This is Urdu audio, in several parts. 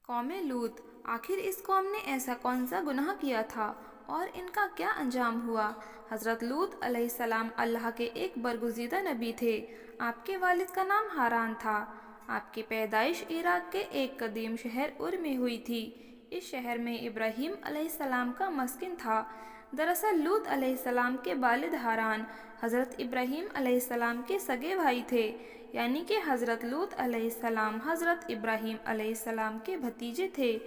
قوم لوط، آخر اس قوم نے ایسا کون سا گناہ کیا تھا اور ان کا کیا انجام ہوا؟ حضرت لوط علیہ السلام اللہ کے ایک برگزیدہ نبی تھے۔ آپ کے والد کا نام ہاران تھا۔ آپ کی پیدائش عراق کے ایک قدیم شہر ار میں ہوئی تھی۔ اس شہر میں ابراہیم علیہ السلام کا مسکن تھا۔ دراصل لوط علیہ السلام کے والد ہاران حضرت ابراہیم علیہ السلام کے سگے بھائی تھے، یعنی کہ حضرت لوط علیہ السلام حضرت ابراہیم علیہ السلام کے بھتیجے تھے۔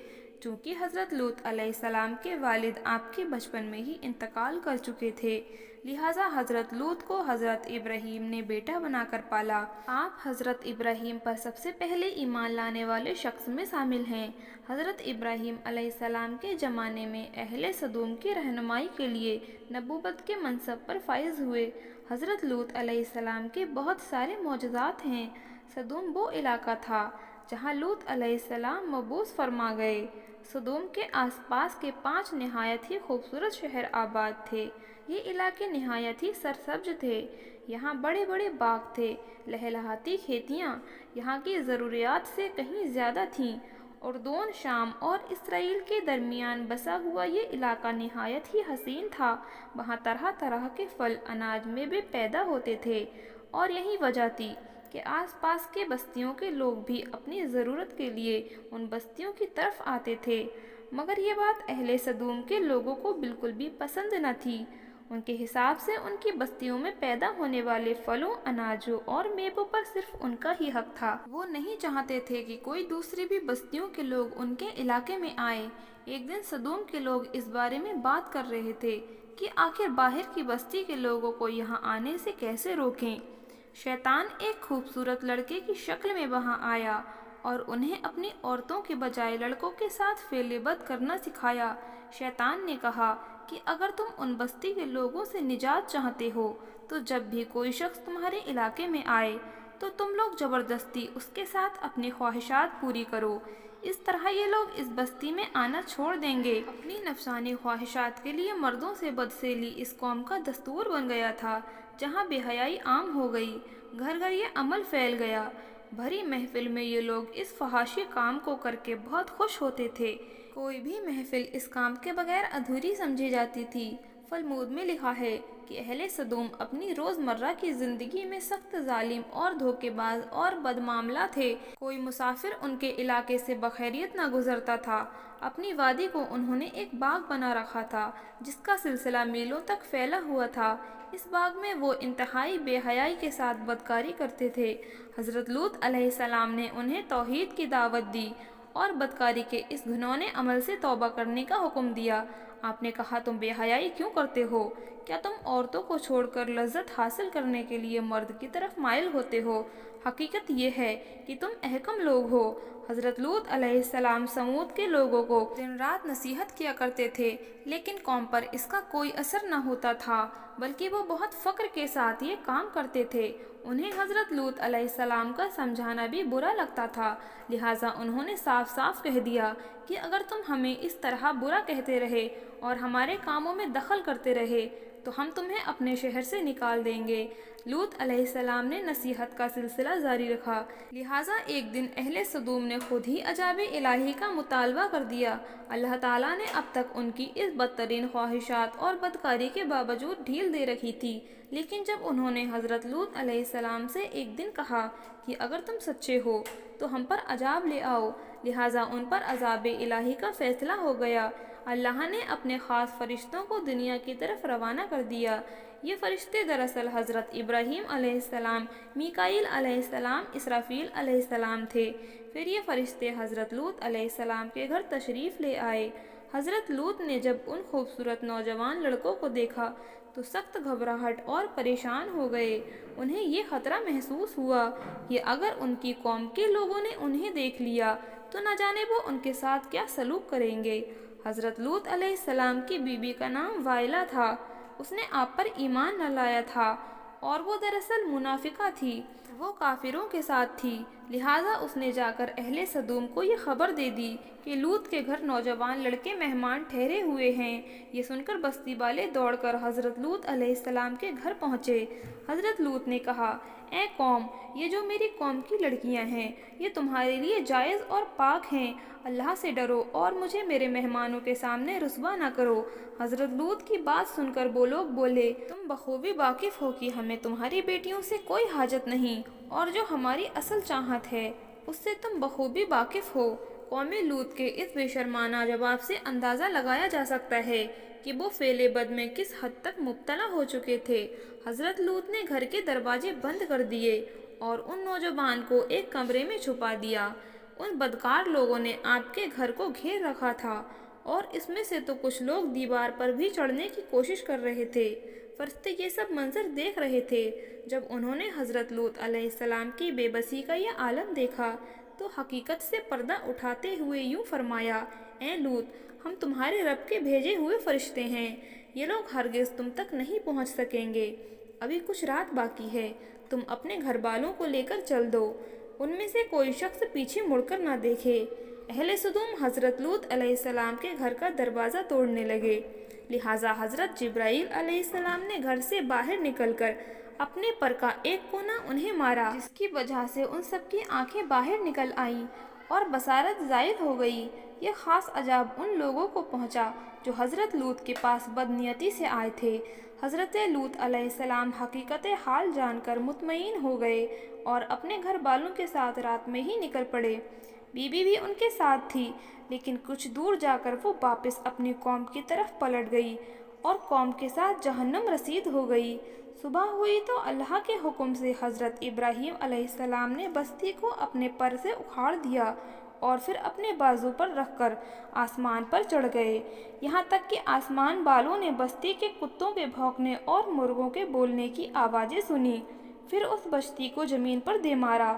چونکہ حضرت لوط علیہ السلام کے والد آپ کے بچپن میں ہی انتقال کر چکے تھے، لہٰذا حضرت لوط کو حضرت ابراہیم نے بیٹا بنا کر پالا۔ آپ حضرت ابراہیم پر سب سے پہلے ایمان لانے والے شخص میں شامل ہیں۔ حضرت ابراہیم علیہ السلام کے زمانے میں اہل سدوم کی رہنمائی کے لیے نبوت کے منصب پر فائز ہوئے۔ حضرت لوط علیہ السلام کے بہت سارے معجزات ہیں۔ سدوم وہ علاقہ تھا جہاں لوط علیہ السلام مبعوث فرما گئے۔ سدوم کے آس پاس کے 5 نہایت ہی خوبصورت شہر آباد تھے۔ یہ علاقے نہایت ہی سرسبز تھے۔ یہاں بڑے بڑے باغ تھے، لہلہاتی کھیتیاں یہاں کی ضروریات سے کہیں زیادہ تھیں۔ اردون، شام اور اسرائیل کے درمیان بسا ہوا یہ علاقہ نہایت ہی حسین تھا۔ وہاں طرح طرح کے پھل، اناج، میوے پیدا ہوتے تھے، اور یہی وجہ تھی کہ آس پاس کے بستیوں کے لوگ بھی اپنی ضرورت کے لیے ان بستیوں کی طرف آتے تھے۔ مگر یہ بات اہل سدوم کے لوگوں کو بالکل بھی پسند نہ تھی۔ ان کے حساب سے ان کی بستیوں میں پیدا ہونے والے پھلوں، اناجوں اور میووں پر صرف ان کا ہی حق تھا۔ وہ نہیں چاہتے تھے کہ کوئی دوسری بھی بستیوں کے لوگ ان کے علاقے میں آئے۔ ایک دن سدوم کے لوگ اس بارے میں بات کر رہے تھے کہ آخر باہر کی بستی کے لوگوں کو یہاں آنے سے کیسے روکیں۔ شیطان ایک خوبصورت لڑکے کی شکل میں وہاں آیا اور انہیں اپنی عورتوں کے بجائے لڑکوں کے ساتھ فعل بد کرنا سکھایا۔ شیطان نے کہا کہ اگر تم ان بستی کے لوگوں سے نجات چاہتے ہو تو جب بھی کوئی شخص تمہارے علاقے میں آئے تو تم لوگ زبردستی اس کے ساتھ اپنی خواہشات پوری کرو۔ اس طرح یہ لوگ اس بستی میں آنا چھوڑ دیں گے۔ اپنی نفسانی خواہشات کے لیے مردوں سے بدسیلی اس قوم کا دستور بن گیا تھا۔ جہاں بے حیائی عام ہو گئی، گھر گھر یہ عمل پھیل گیا۔ بھری محفل میں یہ لوگ اس فحاشی کام کو کر کے بہت خوش ہوتے تھے۔ کوئی بھی محفل اس کام کے بغیر ادھوری سمجھی جاتی تھی۔ فلمود میں لکھا ہے کہ اہل سدوم اپنی روزمرہ کی زندگی میں سخت ظالم اور دھوکے باز اور بدمعاملہ تھے۔ کوئی مسافر ان کے علاقے سے بخیریت نہ گزرتا تھا۔ اپنی وادی کو انہوں نے ایک باغ بنا رکھا تھا جس کا سلسلہ میلوں تک پھیلا ہوا تھا۔ اس باغ میں وہ انتہائی بے حیائی کے ساتھ بدکاری کرتے تھے۔ حضرت لوط علیہ السلام نے انہیں توحید کی دعوت دی اور بدکاری کے اس گھنونے عمل سے توبہ کرنے کا حکم دیا۔ آپ نے کہا، تم بے حیائی کیوں کرتے ہو؟ کیا تم عورتوں کو چھوڑ کر لذت حاصل کرنے کے لیے مرد کی طرف مائل ہوتے ہو؟ حقیقت یہ ہے کہ تم احکم لوگ ہو۔ حضرت لوط علیہ السلام سمود کے لوگوں کو دن رات نصیحت کیا کرتے تھے، لیکن قوم پر اس کا کوئی اثر نہ ہوتا تھا، بلکہ وہ بہت فخر کے ساتھ یہ کام کرتے تھے۔ انہیں حضرت لوط علیہ السلام کا سمجھانا بھی برا لگتا تھا، لہٰذا انہوں نے صاف صاف کہہ دیا کہ اگر تم ہمیں اس طرح برا کہتے رہے اور ہمارے کاموں میں دخل کرتے رہے تو ہم تمہیں اپنے شہر سے نکال دیں گے۔ لوط علیہ السلام نے نصیحت کا سلسلہ جاری رکھا، لہٰذا ایک دن اہل سدوم نے خود ہی عذاب الہی کا مطالبہ کر دیا۔ اللہ تعالیٰ نے اب تک ان کی اس بدترین خواہشات اور بدکاری کے باوجود ڈھیل دے رکھی تھی، لیکن جب انہوں نے حضرت لوط علیہ السلام سے ایک دن کہا کہ اگر تم سچے ہو تو ہم پر عذاب لے آؤ، لہٰذا ان پر عذاب الہی کا فیصلہ ہو گیا۔ اللہ نے اپنے خاص فرشتوں کو دنیا کی طرف روانہ کر دیا۔ یہ فرشتے دراصل حضرت ابراہیم علیہ السلام، میکائیل علیہ السلام، اسرافیل علیہ السلام تھے۔ پھر یہ فرشتے حضرت لوط علیہ السلام کے گھر تشریف لے آئے۔ حضرت لوط نے جب ان خوبصورت نوجوان لڑکوں کو دیکھا تو سخت گھبراہٹ اور پریشان ہو گئے۔ انہیں یہ خطرہ محسوس ہوا کہ اگر ان کی قوم کے لوگوں نے انہیں دیکھ لیا تو نہ جانے وہ ان کے ساتھ کیا سلوک کریں گے۔ حضرت لوط علیہ السلام کی بیوی کا نام وائلہ تھا۔ اس نے آپ پر ایمان نہ لایا تھا اور وہ دراصل منافقہ تھی۔ وہ کافروں کے ساتھ تھی، لہٰذا اس نے جا کر اہل سدوم کو یہ خبر دے دی کہ لوط کے گھر نوجوان لڑکے مہمان ٹھہرے ہوئے ہیں۔ یہ سن کر بستی والے دوڑ کر حضرت لوط علیہ السلام کے گھر پہنچے۔ حضرت لوط نے کہا، اے قوم، یہ جو میری قوم کی لڑکیاں ہیں یہ تمہارے لیے جائز اور پاک ہیں، اللہ سے ڈرو اور مجھے میرے مہمانوں کے سامنے رسوا نہ کرو۔ حضرت لوط کی بات سن کر وہ لوگ بولے، تم بخوبی واقف ہو کہ ہمیں تمہاری بیٹیوں سے کوئی حاجت نہیں، اور جو ہماری اصل چاہت ہے اس سے تم بخوبی واقف ہو۔ قوم لوط کے اس بے شرمانہ جواب سے اندازہ لگایا جا سکتا ہے کہ وہ فعل بد میں کس حد تک مبتلا ہو چکے تھے۔ حضرت لوط نے گھر کے دروازے بند کر دیے اور ان نوجوان کو ایک کمرے میں چھپا دیا۔ ان بدکار لوگوں نے آپ کے گھر کو گھیر رکھا تھا اور اس میں سے تو کچھ لوگ دیوار پر بھی چڑھنے کی کوشش کر رہے تھے۔ فرشتے یہ سب منظر دیکھ رہے تھے۔ جب انہوں نے حضرت لوط علیہ السلام کی بے بسی کا یہ عالم دیکھا تو حقیقت سے پردہ اٹھاتے ہوئے یوں فرمایا، اے لوط، ہم تمہارے رب کے بھیجے ہوئے فرشتے ہیں، یہ لوگ ہرگز تم تک نہیں پہنچ سکیں گے۔ ابھی کچھ رات باقی ہے، تم اپنے گھر والوں کو لے کر چل دو، ان میں سے کوئی شخص پیچھے مڑ کر نہ دیکھے۔ اہل سدوم حضرت لوط علیہ السلام کے گھر کا دروازہ توڑنے لگے، لہٰذا حضرت جبرائیل علیہ السلام نے گھر سے باہر نکل کر اپنے پر کا ایک کونا انہیں مارا، جس کی وجہ سے ان سب کی آنکھیں باہر نکل آئیں اور بصارت زائل ہو گئی۔ یہ خاص عذاب ان لوگوں کو پہنچا جو حضرت لوط کے پاس بدنیتی سے آئے تھے۔ حضرت لوط علیہ السلام حقیقت حال جان کر مطمئن ہو گئے اور اپنے گھر والوں کے ساتھ رات میں ہی نکل پڑے۔ بیوی بھی ان کے ساتھ تھی، لیکن کچھ دور جا کر وہ واپس اپنی قوم کی طرف پلٹ گئی اور قوم کے ساتھ جہنم رسید ہو گئی۔ صبح ہوئی تو اللہ کے حکم سے حضرت ابراہیم علیہ السلام نے بستی کو اپنے پر سے اکھاڑ دیا اور پھر اپنے بازو پر رکھ کر آسمان پر چڑھ گئے، یہاں تک کہ آسمان والوں نے بستی کے کتوں کے بھونکنے اور مرغوں کے بولنے کی آوازیں سنی، پھر اس بستی کو زمین پر دے مارا۔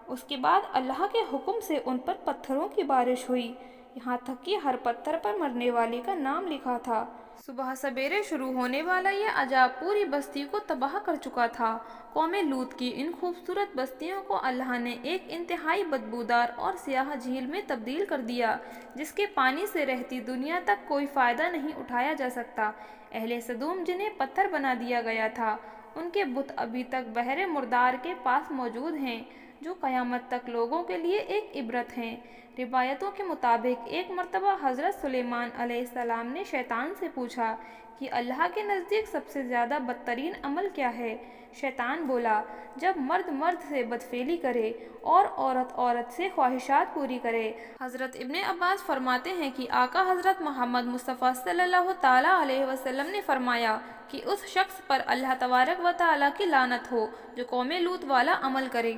اس کے بعد اللہ کے حکم سے ان پر پتھروں کی بارش ہوئی، یہاں تک کہ ہر پتھر پر مرنے والے کا نام لکھا تھا۔ صبح سویرے شروع ہونے والا یہ عذاب پوری بستی کو تباہ کر چکا تھا۔ قوم لوط کی ان خوبصورت بستیوں کو اللہ نے ایک انتہائی بدبودار اور سیاہ جھیل میں تبدیل کر دیا، جس کے پانی سے رہتی دنیا تک کوئی فائدہ نہیں اٹھایا جا سکتا۔ اہل سدوم جنہیں پتھر بنا دیا گیا تھا، ان کے بت ابھی تک بحر مردار کے پاس موجود ہیں، جو قیامت تک لوگوں کے لیے ایک عبرت ہیں۔ روایتوں کے مطابق ایک مرتبہ حضرت سلیمان علیہ السلام نے شیطان سے پوچھا کہ اللہ کے نزدیک سب سے زیادہ بدترین عمل کیا ہے؟ شیطان بولا، جب مرد مرد سے بدفعلی کرے اور عورت عورت سے خواہشات پوری کرے۔ حضرت ابن عباس فرماتے ہیں کہ آقا حضرت محمد مصطفیٰ صلی اللہ تعالیٰ علیہ وسلم نے فرمایا کہ اس شخص پر اللہ تبارک و تعالیٰ کی لعنت ہو جو قوم لوط والا عمل کرے۔